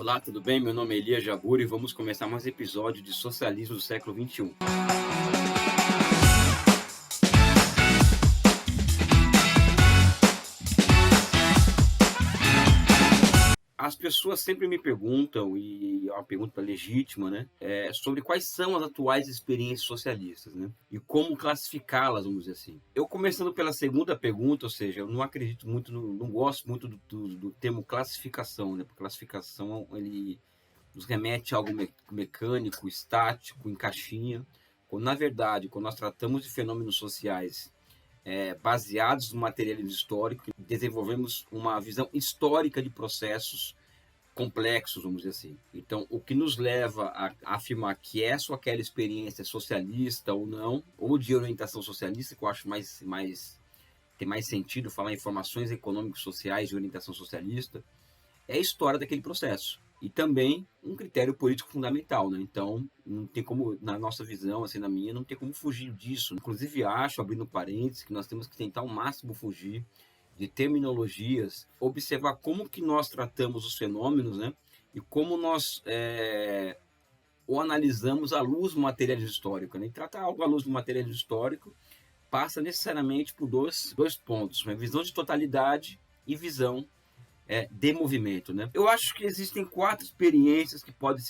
Olá, tudo bem? Meu nome é Elias Jabur e vamos começar mais um episódio de Socialismo do século XXI. As pessoas sempre me perguntam, e é uma pergunta legítima, né? Sobre quais são as atuais experiências socialistas, né? E como classificá-las, vamos dizer assim. Eu começando pela segunda pergunta, ou seja, eu não acredito muito, não gosto muito do termo classificação, né? Porque classificação, ele nos remete a algo mecânico, estático, em caixinha, quando na verdade, quando nós tratamos de fenômenos sociais baseados no materialismo histórico, desenvolvemos uma visão histórica de processos complexos, vamos dizer assim. Então, o que nos leva a afirmar que essa ou aquela experiência é socialista ou não, ou de orientação socialista, que eu acho tem mais sentido falar em formações econômicos sociais de orientação socialista, é a história daquele processo. E também um critério político fundamental, né? Então, não tem como, na nossa visão, assim, na minha, não tem como fugir disso. Inclusive, acho, abrindo parênteses, que nós temos que tentar ao máximo fugir de terminologias, observar como que nós tratamos os fenômenos, né? E como nós o analisamos à luz do materialismo histórico, né? E tratar algo à luz do materialismo histórico passa necessariamente por dois pontos, né? Visão de totalidade e visão de movimento, né? Eu acho que existem 4 experiências que podem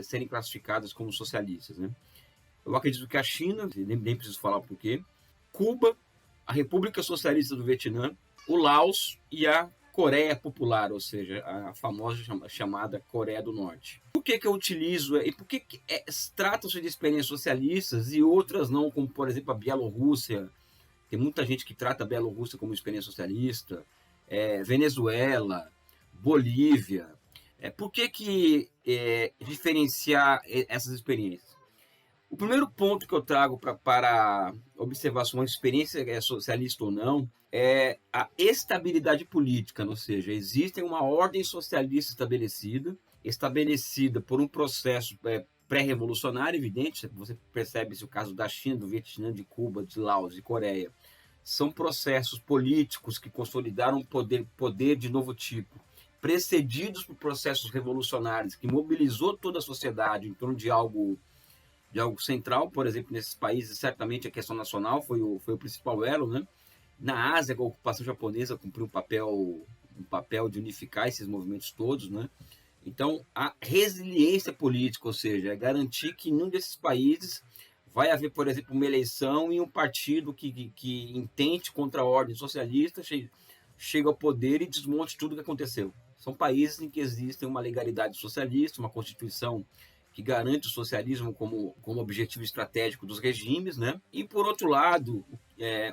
serem classificadas como socialistas, né? Eu acredito que a China, nem preciso falar o porquê, Cuba, a República Socialista do Vietnã, o Laos e a Coreia Popular, ou seja, a famosa chamada Coreia do Norte. Por que eu utilizo e por que tratam-se de experiências socialistas e outras não, como por exemplo a Bielorrússia? Tem muita gente que trata a Bielorrússia como experiência socialista, Venezuela, Bolívia. Por que diferenciar essas experiências? O primeiro ponto que eu trago para observar se uma experiência é socialista ou não é a estabilidade política, ou seja, existe uma ordem socialista estabelecida por um processo pré-revolucionário, evidente, você percebe se o caso da China, do Vietnã, de Cuba, de Laos e Coreia, são processos políticos que consolidaram poder de novo tipo, precedidos por processos revolucionários que mobilizou toda a sociedade em torno de algo central. Por exemplo, nesses países, certamente a questão nacional foi o principal elo, né? Na Ásia, a ocupação japonesa cumpriu um papel de unificar esses movimentos todos, né? Então, a resiliência política, ou seja, é garantir que em um desses países vai haver, por exemplo, uma eleição e um partido que intente contra a ordem socialista chega ao poder e desmonte tudo o que aconteceu. São países em que existe uma legalidade socialista, uma constituição que garante o socialismo como objetivo estratégico dos regimes, né? E, por outro lado,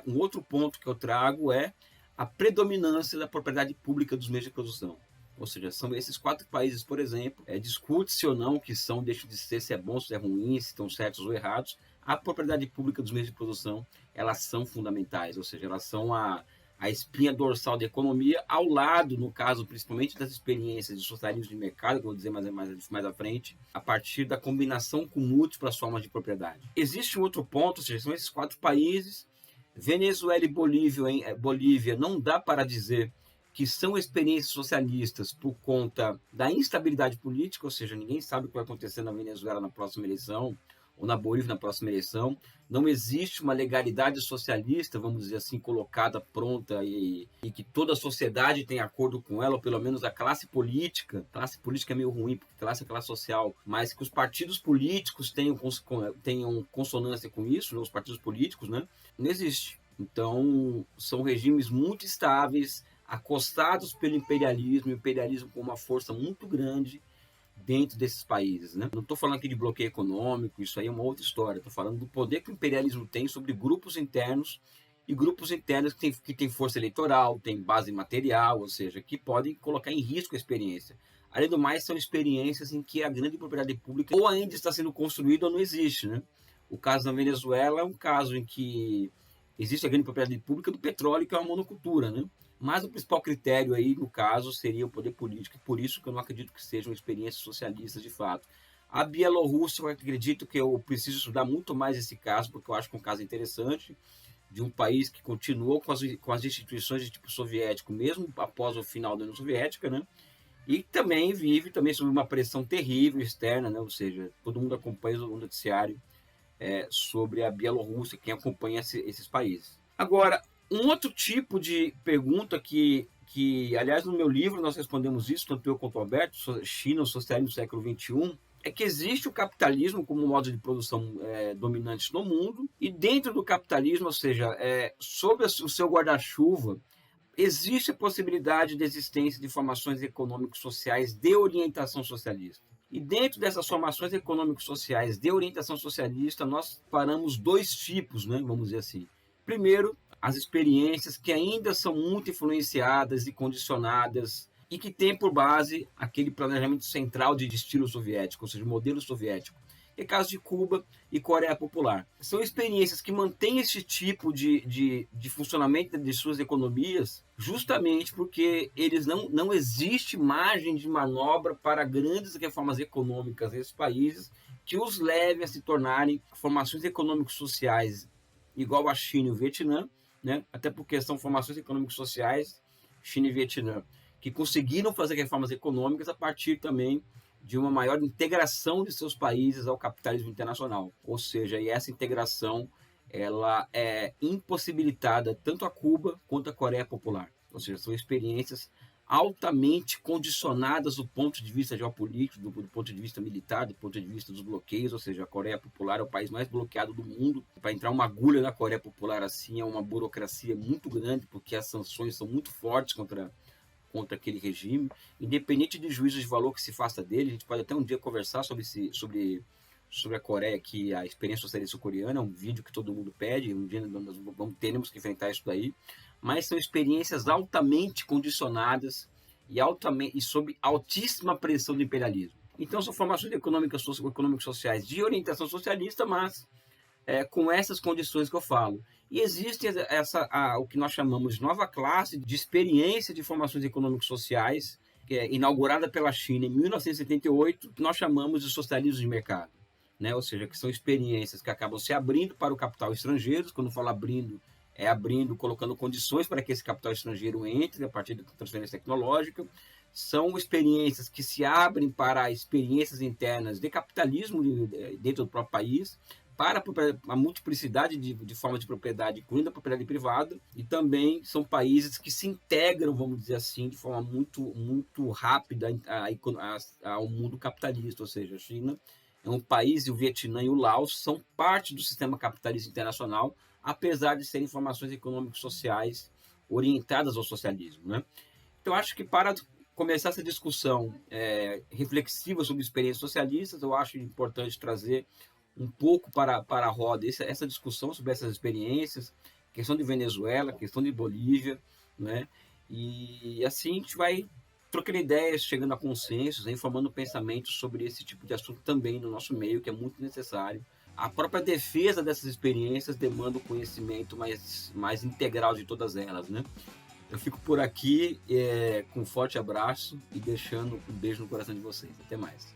um outro ponto que eu trago é a predominância da propriedade pública dos meios de produção. Ou seja, são esses 4 países, por exemplo, discute-se ou não que são, deixam de ser, se é bom, se é ruim, se estão certos ou errados. A propriedade pública dos meios de produção, elas são fundamentais, ou seja, elas são a espinha dorsal da economia, ao lado, no caso, principalmente das experiências de socialismo de mercado, que eu vou dizer mais à frente, a partir da combinação com múltiplas formas de propriedade. Existe um outro ponto, ou seja, são esses 4 países, Venezuela e Bolívia, não dá para dizer que são experiências socialistas por conta da instabilidade política, ou seja, ninguém sabe o que vai acontecer na Venezuela na próxima eleição, ou na Bolívia na próxima eleição. Não existe uma legalidade socialista, vamos dizer assim, colocada, pronta, e que toda a sociedade tem acordo com ela, ou pelo menos a classe política é meio ruim, porque classe é classe social, mas que os partidos políticos tenham consonância com isso, né, os partidos políticos, né, não existe. Então, são regimes muito estáveis, acostados pelo imperialismo, o imperialismo com uma força muito grande dentro desses países, né? Não estou falando aqui de bloqueio econômico, isso aí é uma outra história. Estou falando do poder que o imperialismo tem sobre grupos internos e grupos internos que têm força eleitoral, têm base material, ou seja, que podem colocar em risco a experiência. Além do mais, são experiências em que a grande propriedade pública ou ainda está sendo construída ou não existe, né? O caso da Venezuela é um caso em que existe a grande propriedade pública do petróleo, que é uma monocultura, né? Mas o principal critério aí, no caso, seria o poder político, e por isso que eu não acredito que sejam experiências socialistas de fato. A Bielorrússia, eu acredito que eu preciso estudar muito mais esse caso, porque eu acho que é um caso interessante, de um país que continuou com as instituições de tipo soviético, mesmo após o final da União Soviética, né? E também vive também sob uma pressão terrível externa, né? Ou seja, todo mundo acompanha o noticiário sobre a Bielorrússia, quem acompanha esses países. Agora, um outro tipo de pergunta aliás, no meu livro nós respondemos isso, tanto eu quanto o Alberto, China, o socialismo do século XXI, é que existe o capitalismo como modo de produção dominante no mundo, e dentro do capitalismo, ou seja, sob o seu guarda-chuva, existe a possibilidade de existência de formações econômicos sociais de orientação socialista. E dentro dessas formações econômicos sociais de orientação socialista, nós paramos dois tipos, né, vamos dizer assim. Primeiro, as experiências que ainda são muito influenciadas e condicionadas e que têm por base aquele planejamento central de estilo soviético, ou seja, modelo soviético. É caso de Cuba e Coreia Popular. São experiências que mantêm esse tipo de funcionamento de suas economias justamente porque eles não existe margem de manobra para grandes reformas econômicas nesses países que os leve a se tornarem formações econômicos sociais igual a China e o Vietnã, né? Até porque são formações econômicos sociais, China e Vietnã, que conseguiram fazer reformas econômicas a partir também de uma maior integração de seus países ao capitalismo internacional. Ou seja, e essa integração ela é impossibilitada tanto a Cuba quanto a Coreia Popular. Ou seja, são experiências altamente condicionadas do ponto de vista geopolítico, do ponto de vista militar, do ponto de vista dos bloqueios, ou seja, a Coreia Popular é o país mais bloqueado do mundo. Para entrar uma agulha na Coreia Popular assim é uma burocracia muito grande, porque as sanções são muito fortes contra aquele regime, independente de juízo de valor que se faça dele. A gente pode até um dia conversar sobre a Coreia, que a experiência socialista coreana é um vídeo que todo mundo pede, um dia nós teremos que enfrentar isso daí, mas são experiências altamente condicionadas e sob altíssima pressão do imperialismo. Então são formações econômicas sociais de orientação socialista, mas com essas condições que eu falo. E existe o que nós chamamos de nova classe de experiência de formações econômicas sociais, que é inaugurada pela China em 1978, que nós chamamos de socialismo de mercado. Né? Ou seja, que são experiências que acabam se abrindo para o capital estrangeiro. Quando eu falo abrindo, é abrindo, colocando condições para que esse capital estrangeiro entre a partir da transferência tecnológica. São experiências que se abrem para experiências internas de capitalismo dentro do próprio país, para a multiplicidade de formas de propriedade, incluindo a propriedade privada, e também são países que se integram, vamos dizer assim, de forma muito, muito rápida ao mundo capitalista. Ou seja, a China é um país, e o Vietnã e o Laos são parte do sistema capitalista internacional, apesar de serem formações econômicas sociais orientadas ao socialismo. Né? Então, acho que para começar essa discussão reflexiva sobre experiências socialistas, eu acho importante trazer um pouco para a roda essa discussão sobre essas experiências, questão de Venezuela, questão de Bolívia, né? E assim a gente vai trocando ideias, chegando a consensos, informando pensamentos sobre esse tipo de assunto também no nosso meio, que é muito necessário. A própria defesa dessas experiências demanda o conhecimento mais integral de todas elas, né? Eu fico por aqui com um forte abraço e deixando um beijo no coração de vocês. Até mais.